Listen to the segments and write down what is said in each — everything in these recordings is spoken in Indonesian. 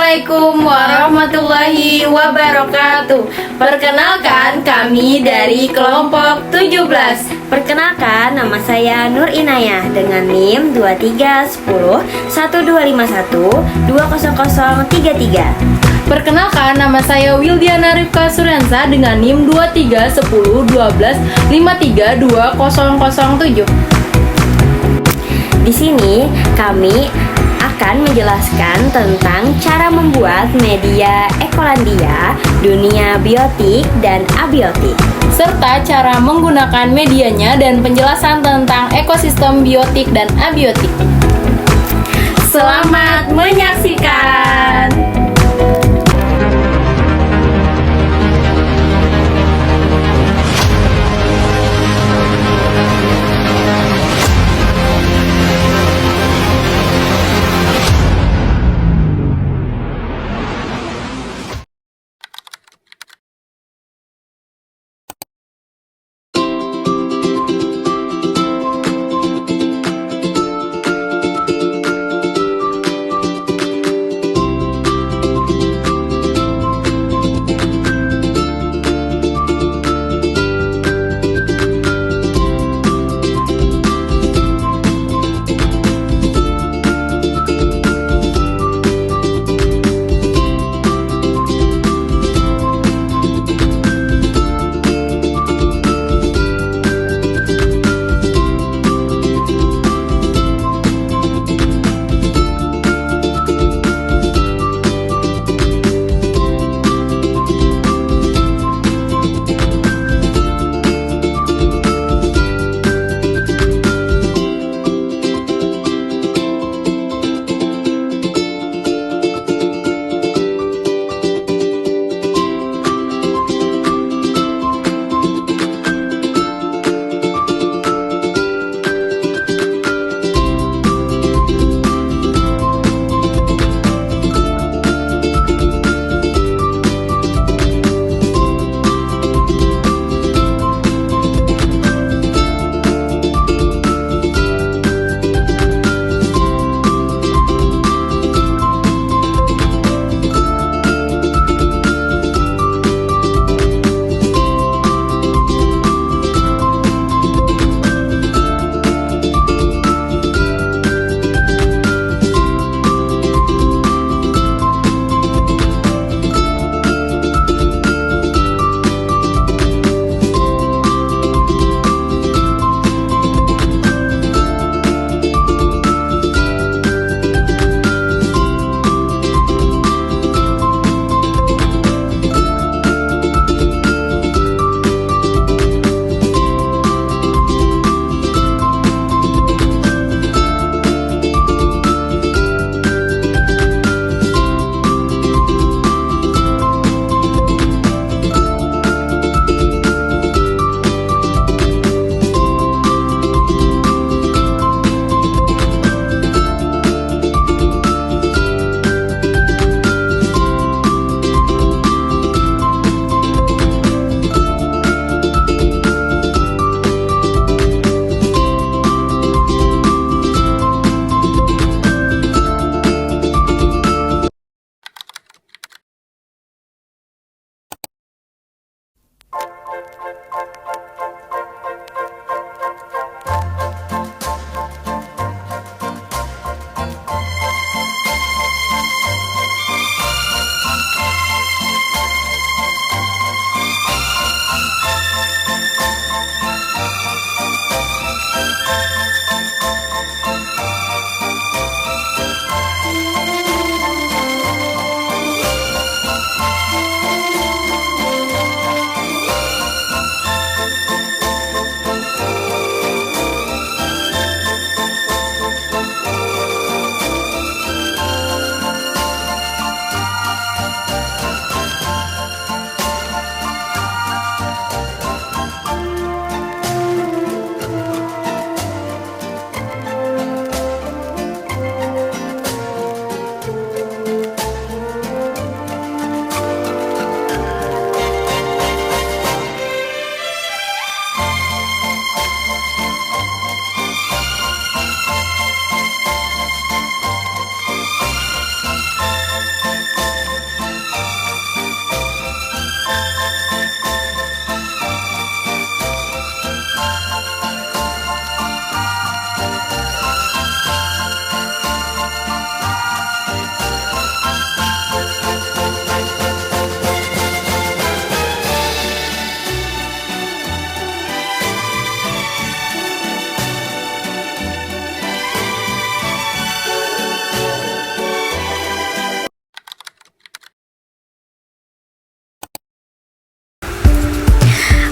Assalamualaikum warahmatullahi wabarakatuh. Perkenalkan, kami dari kelompok 17. Perkenalkan, nama saya Nur Inayah dengan NIM 2310 1251 20033. Perkenalkan, nama saya Wildiana Rifka Surensa dengan NIM 2310 12 53 2007. Di sini kami akan menjelaskan tentang cara membuat media Ekolandia, dunia biotik dan abiotik, Serta cara menggunakan medianya dan penjelasan tentang ekosistem biotik dan abiotik. Selamat menyaksikan.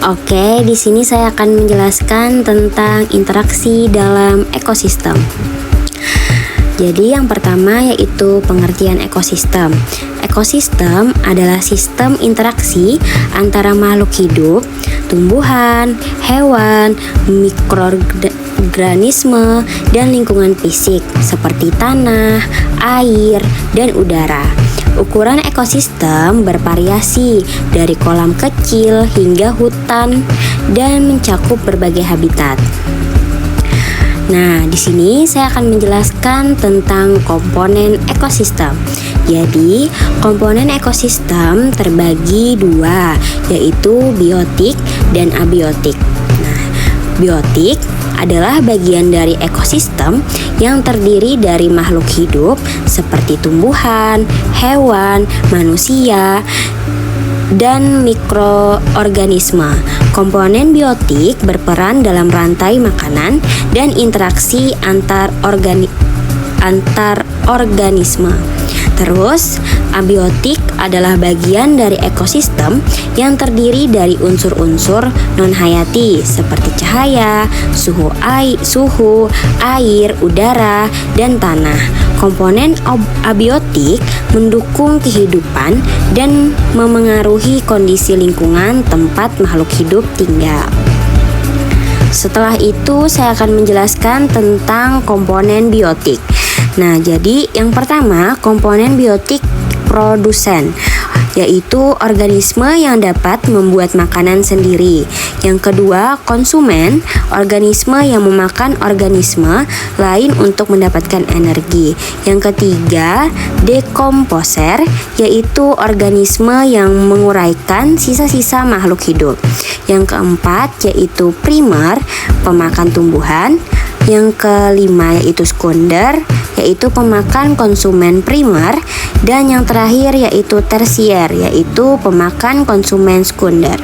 Oke, di sini saya akan menjelaskan tentang interaksi dalam ekosistem. Jadi yang pertama yaitu pengertian ekosistem. Ekosistem adalah sistem interaksi antara makhluk hidup, tumbuhan, hewan, mikroorganisme, dan lingkungan fisik seperti tanah, air, dan udara. Ukuran ekosistem bervariasi dari kolam kecil hingga hutan dan mencakup berbagai habitat. Nah, di sini saya akan menjelaskan tentang komponen ekosistem. Jadi, komponen ekosistem terbagi dua, yaitu biotik dan abiotik. Nah, biotik adalah bagian dari ekosistem yang terdiri dari makhluk hidup seperti tumbuhan, hewan, manusia, dan mikroorganisme. Komponen biotik berperan dalam rantai makanan dan interaksi antar organisme. Terus, abiotik adalah bagian dari ekosistem yang terdiri dari unsur-unsur non-hayati seperti cahaya, suhu air, udara, dan tanah. Komponen abiotik mendukung kehidupan dan memengaruhi kondisi lingkungan tempat makhluk hidup tinggal. Setelah itu, saya akan menjelaskan tentang komponen biotik. Nah, jadi yang pertama, komponen biotik produsen, yaitu organisme yang dapat membuat makanan sendiri. Yang kedua, konsumen, organisme yang memakan organisme lain untuk mendapatkan energi. Yang ketiga, dekomposer, yaitu organisme yang menguraikan sisa-sisa makhluk hidup. Yang keempat, yaitu primer, pemakan tumbuhan. Yang kelima yaitu sekunder, yaitu pemakan konsumen primer. Dan yang terakhir yaitu tersier, yaitu pemakan konsumen sekunder.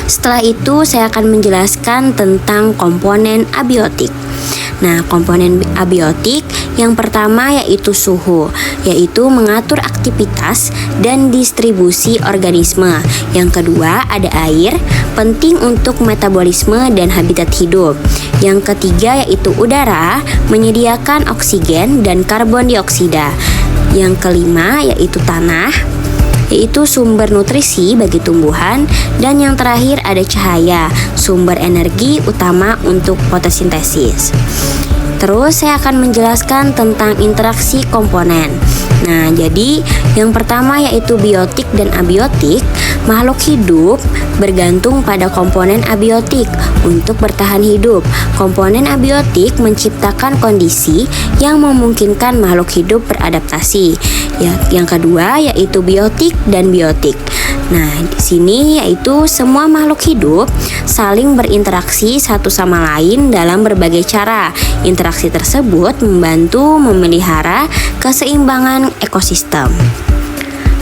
Setelah itu saya akan menjelaskan tentang komponen abiotik. Nah, komponen abiotik yang pertama yaitu suhu, yaitu mengatur aktivitas dan distribusi organisme. Yang kedua ada air, penting untuk metabolisme dan habitat hidup. Yang ketiga yaitu udara, menyediakan oksigen dan karbon dioksida. Yang kelima yaitu tanah, yaitu sumber nutrisi bagi tumbuhan. Dan yang terakhir ada cahaya, sumber energi utama untuk fotosintesis. Terus saya akan menjelaskan tentang interaksi komponen. Nah, jadi yang pertama yaitu biotik dan abiotik. Makhluk hidup bergantung pada komponen abiotik untuk bertahan hidup. Komponen abiotik menciptakan kondisi yang memungkinkan makhluk hidup beradaptasi. Yang kedua yaitu biotik dan biotik. Nah, di sini yaitu semua makhluk hidup saling berinteraksi satu sama lain dalam berbagai cara. Interaksi tersebut membantu memelihara keseimbangan ekosistem.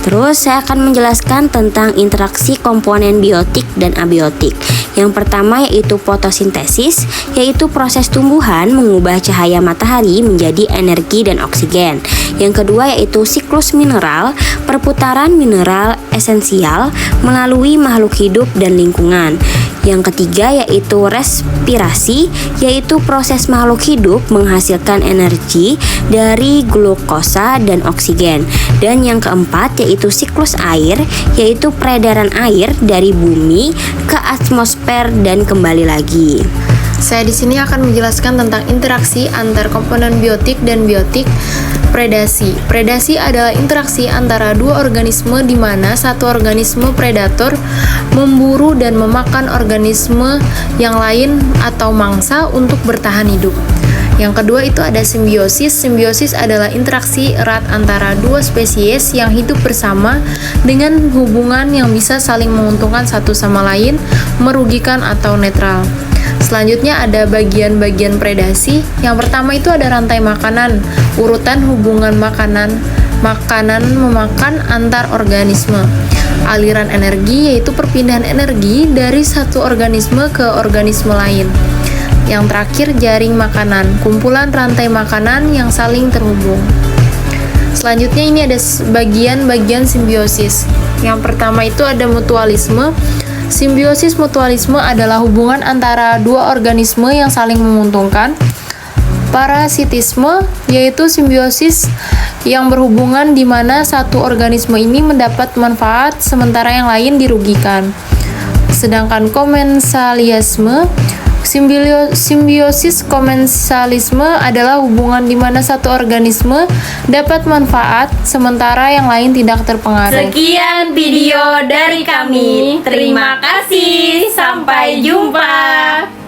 Terus saya akan menjelaskan tentang interaksi komponen biotik dan abiotik. Yang pertama yaitu fotosintesis, yaitu proses tumbuhan mengubah cahaya matahari menjadi energi dan oksigen. Yang kedua yaitu siklus mineral, perputaran mineral esensial melalui makhluk hidup dan lingkungan. Yang ketiga yaitu respirasi, yaitu proses makhluk hidup menghasilkan energi dari glukosa dan oksigen. Dan yang keempat yaitu siklus air, yaitu peredaran air dari bumi ke atmosfer dan kembali lagi. Saya di sini akan menjelaskan tentang interaksi antar komponen biotik dan biotik. Predasi. Predasi adalah interaksi antara dua organisme di mana satu organisme predator memburu dan memakan organisme yang lain atau mangsa untuk bertahan hidup. Yang kedua itu ada simbiosis. Simbiosis adalah interaksi erat antara dua spesies yang hidup bersama dengan hubungan yang bisa saling menguntungkan satu sama lain, merugikan atau netral. Selanjutnya ada bagian-bagian predasi. Yang pertama itu ada rantai makanan, urutan hubungan makanan memakan antar organisme. Aliran energi yaitu perpindahan energi dari satu organisme ke organisme lain. Yang terakhir jaring makanan, kumpulan rantai makanan yang saling terhubung. Selanjutnya ini ada bagian-bagian simbiosis. Yang pertama itu ada mutualisme. Simbiosis mutualisme adalah hubungan antara dua organisme yang saling menguntungkan. Parasitisme yaitu simbiosis yang berhubungan di mana satu organisme ini mendapat manfaat sementara yang lain dirugikan. Sedangkan komensalisme, simbiosis komensalisme adalah hubungan di mana satu organisme dapat manfaat sementara yang lain tidak terpengaruh. Sekian video dari kami. Terima kasih. Sampai jumpa.